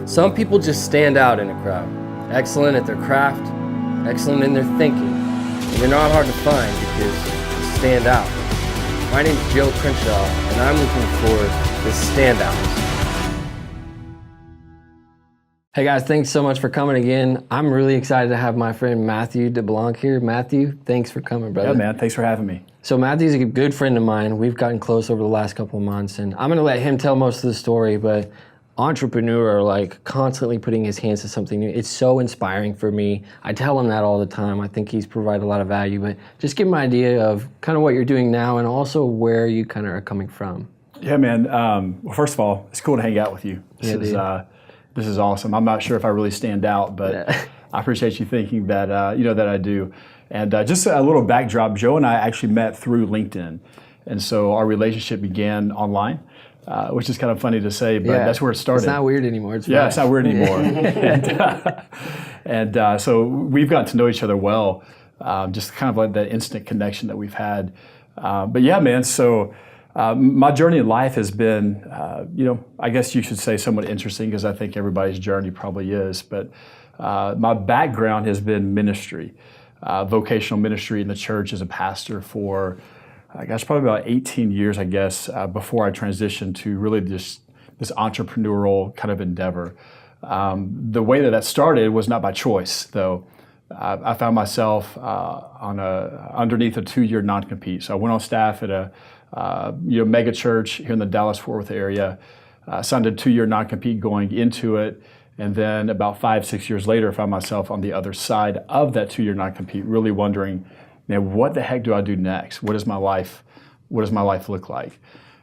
Some people just stand out in a crowd, excellent at their craft, excellent in their thinking, and they're not hard to find because they stand out. My name is Joe Crenshaw, and I'm looking for the standouts. Hey guys, thanks so much for coming again. I'm really excited to have my friend Mathew DeBlanc here. Mathew, thanks for coming, brother. Yeah, man, thanks for having me. So Mathew's a good friend of mine. We've gotten close over the last couple of months, and I'm gonna let him tell most of the story, but entrepreneur, like constantly putting his hands to something new. It's so inspiring for me. I tell him that all the time. I think he's provided a lot of value, but just give him an idea of kind of what you're doing now and also where you kind of are coming from. Yeah, man. Well, first of all, it's cool to hang out with you. This is awesome. I'm not sure if I really stand out, but yeah. I appreciate you thinking that, that I do. And just a little backdrop, Joe and I actually met through LinkedIn. And so our relationship began online. Which is kind of funny to say, but that's where it started. It's not weird anymore. It's it's not weird anymore. and so we've gotten to know each other well, just kind of like that instant connection that we've had. But yeah, man, so my journey in life has been, I guess you should say somewhat interesting because I think everybody's journey probably is. But my background has been ministry, vocational ministry in the church as a pastor for I guess probably about 18 years, before I transitioned to really this entrepreneurial kind of endeavor. The way that started was not by choice, though. I found myself underneath a 2-year non-compete. So I went on staff at a mega church here in the Dallas-Fort Worth area, signed a 2-year non-compete going into it, and then about 5-6 years later, I found myself on the other side of that 2-year non-compete, really wondering, man, what the heck do I do next? What does my life look like?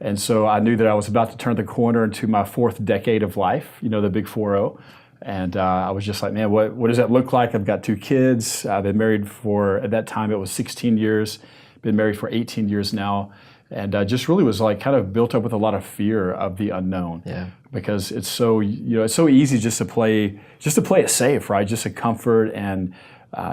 And so I knew that I was about to turn the corner into my 4th decade of life, the big 4-0. And I was just like, man, what does that look like? I've got 2 kids. I've been married for, at that time, it was 16 years. Been married for 18 years now. And just really was like kind of built up with a lot of fear of the unknown. Yeah. Because it's so, it's so easy just to play it safe, right? Just a comfort and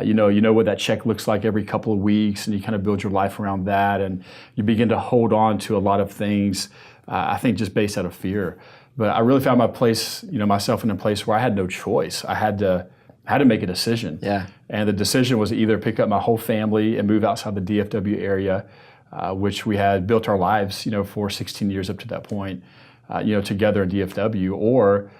you know what that check looks like every couple of weeks, and you kind of build your life around that, and you begin to hold on to a lot of things, I think just based out of fear. But I really found myself in a place where I had no choice. I had to make a decision. Yeah. And the decision was either pick up my whole family and move outside the DFW area, which we had built our lives, for 16 years up to that point, together in DFW, or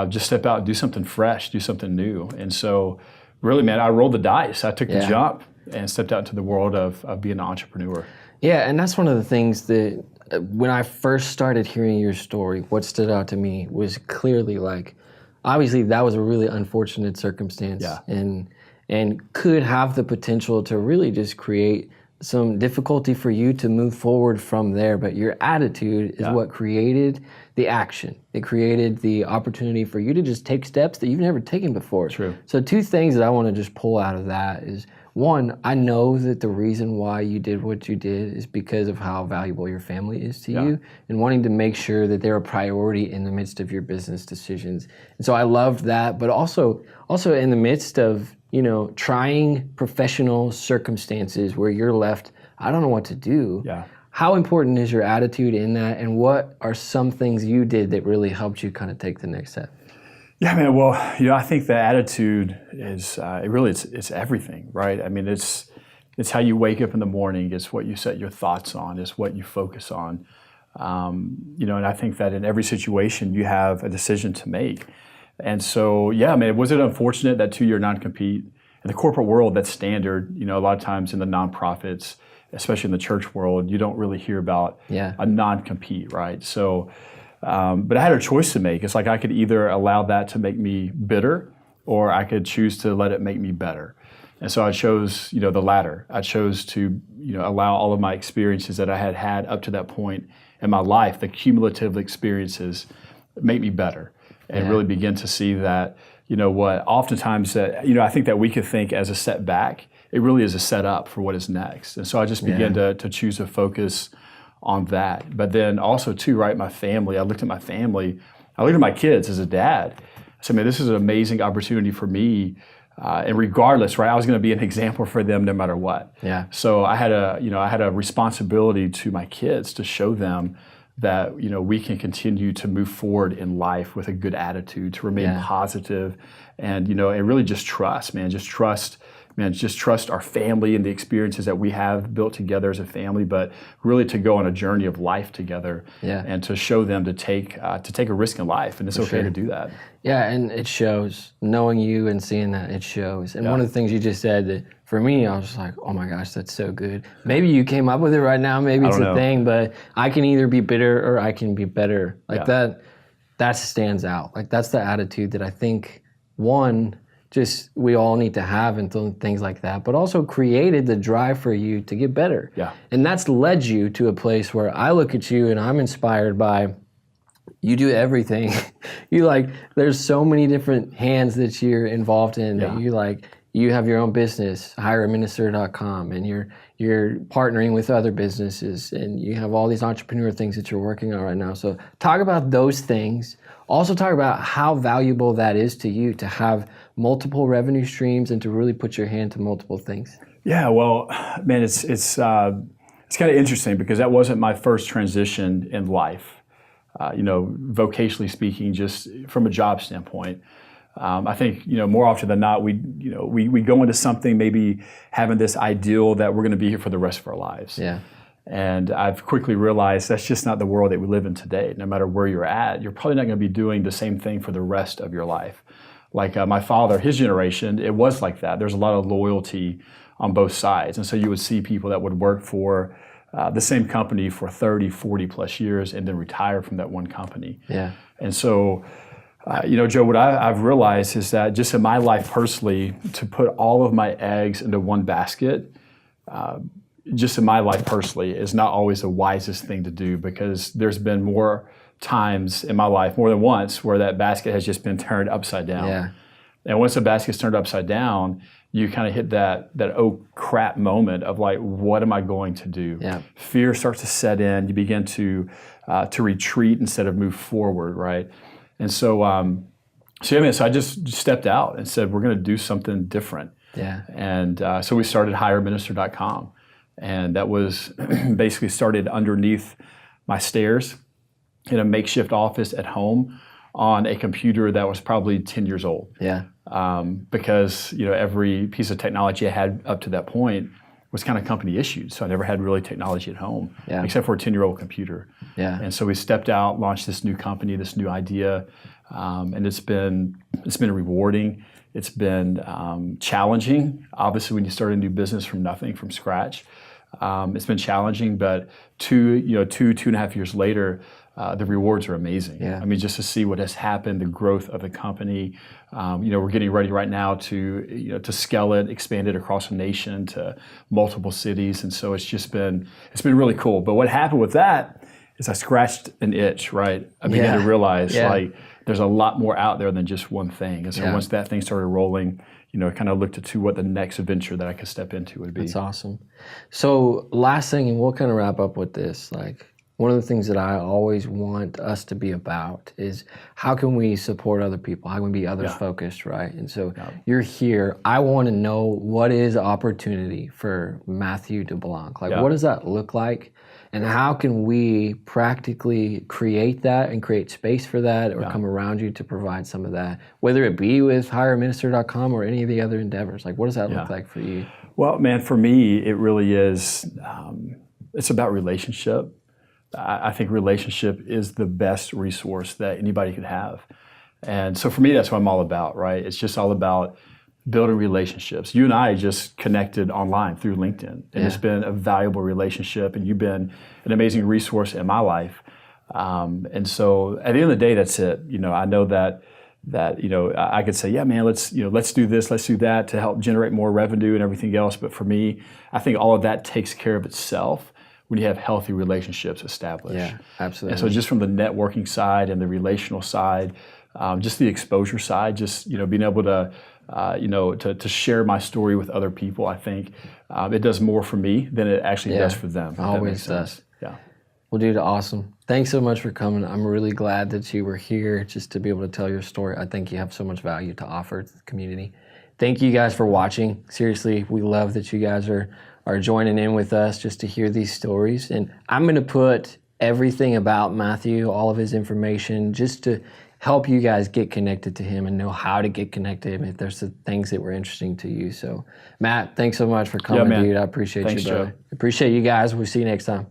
just step out and do something fresh, do something new. And so really, man, I rolled the dice. I took the jump and stepped out into the world of being an entrepreneur. Yeah, and that's one of the things that when I first started hearing your story, what stood out to me was clearly like, obviously that was a really unfortunate circumstance and could have the potential to really just create some difficulty for you to move forward from there, but your attitude is what created the action. It created the opportunity for you to just take steps that you've never taken before. True. So 2 things that I want to just pull out of that is, 1, I know that the reason why you did what you did is because of how valuable your family is to you and wanting to make sure that they're a priority in the midst of your business decisions. And so I loved that, but also in the midst of trying professional circumstances where you're left, I don't know what to do. Yeah. How important is your attitude in that, and what are some things you did that really helped you kind of take the next step? Yeah, man. Well, I think the attitude is it's everything, right? I mean, it's how you wake up in the morning. It's what you set your thoughts on. It's what you focus on. And I think that in every situation you have a decision to make. And so, yeah, man, was it unfortunate that 2-year non-compete? In the corporate world, that's standard. A lot of times in the nonprofits, especially in the church world, you don't really hear about a non-compete, right? So, but I had a choice to make. It's like I could either allow that to make me bitter, or I could choose to let it make me better. And so I chose, the latter. I chose to, allow all of my experiences that I had up to that point in my life, the cumulative experiences, make me better. And really begin to see that, what oftentimes I think that we could think as a setback, it really is a setup for what is next. And so I just began to choose to focus on that. But then also too, right, my family, I looked at my kids as a dad. So, man, this is an amazing opportunity for me. And regardless, right, I was going to be an example for them no matter what. Yeah. So I had a responsibility to my kids to show them that we can continue to move forward in life with a good attitude, to remain positive, and and really just trust, man. Just trust our family and the experiences that we have built together as a family, but really to go on a journey of life together, and to show them to take a risk in life, and it's okay to do that. Yeah, and it shows. Knowing you and seeing that, it shows. And one of the things you just said that for me, I was just like, oh my gosh, that's so good. Maybe you came up with it right now. Maybe it's a thing, but I can either be bitter or I can be better. Like that stands out. Like that's the attitude that I think, just we all need to have and things like that, but also created the drive for you to get better. Yeah. And that's led you to a place where I look at you and I'm inspired by, you do everything. There's so many different hands that you're involved in that you have your own business, hireaminister.com, and you're partnering with other businesses, and you have all these entrepreneur things that you're working on right now. So talk about those things. Also talk about how valuable that is to you to have multiple revenue streams and to really put your hand to multiple things. Yeah, well, man, it's kind of interesting because that wasn't my first transition in life. Vocationally speaking, just from a job standpoint. I think more often than not, we go into something maybe having this ideal that we're going to be here for the rest of our lives. Yeah. And I've quickly realized that's just not the world that we live in today. No matter where you're at, you're probably not going to be doing the same thing for the rest of your life. Like my father, his generation, it was like that. There's a lot of loyalty on both sides. And so you would see people that would work for the same company for 30, 40 plus years and then retire from that one company. Yeah. And so, Joe, what I've realized is that just in my life personally, to put all of my eggs into one basket, just in my life personally, is not always the wisest thing to do, because there's been more times in my life, more than once, where that basket has just been turned upside down. Yeah. And once the basket's turned upside down, you kind of hit that oh crap moment of like, what am I going to do? Yeah. Fear starts to set in. You begin to retreat instead of move forward, right? And so I just stepped out and said, we're going to do something different. Yeah. And so we started hireaminister.com. And that was basically started underneath my stairs in a makeshift office at home on a computer that was probably 10 years old. Yeah. Because every piece of technology I had up to that point was kind of company issued. So I never had really technology at home, except for a 10-year-old computer. Yeah. And so we stepped out, launched this new company, this new idea, and it's been rewarding. It's been challenging. Obviously, when you start a new business from nothing, from scratch, it's been challenging. But two and a half years later, the rewards are amazing. Yeah. I mean, just to see what has happened, the growth of the company. We're getting ready right now to scale it, expand it across the nation to multiple cities, and so it's been really cool. But what happened with that is I scratched an itch, right? I began to realize like there's a lot more out there than just one thing. And so once that thing started rolling, I kind of looked to what the next adventure that I could step into would be. That's awesome. So last thing, and we'll kind of wrap up with this, like one of the things that I always want us to be about is how can we support other people? How can we be others focused, right? And so you're here. I want to know, what is opportunity for Mathew DeBlanc? Like what does that look like? And how can we practically create that and create space for that, or come around you to provide some of that, whether it be with hireaminister.com or any of the other endeavors? Like, what does that look like for you? Well, man, for me, it really is, it's about relationship. I think relationship is the best resource that anybody could have. And so for me, that's what I'm all about, right? It's just all about building relationships. You and I just connected online through LinkedIn, and it's been a valuable relationship, and you've been an amazing resource in my life. And so at the end of the day, that's it. I know that I could say, yeah, man, let's do this, let's do that to help generate more revenue and everything else. But for me, I think all of that takes care of itself when you have healthy relationships established. Yeah, absolutely. And so just from the networking side and the relational side, just the exposure side, just being able to to share my story with other people, I think it does more for me than it actually does for them. Always does. Yeah. Well, dude, awesome. Thanks so much for coming. I'm really glad that you were here just to be able to tell your story. I think you have so much value to offer to the community. Thank you guys for watching. Seriously, we love that you guys are joining in with us just to hear these stories. And I'm going to put everything about Mathew, all of his information, just to help you guys get connected to him and know how to get connected if there's some things that were interesting to you. So, Matt, thanks so much for coming, dude. I appreciate you, brother. Appreciate you guys. We'll see you next time.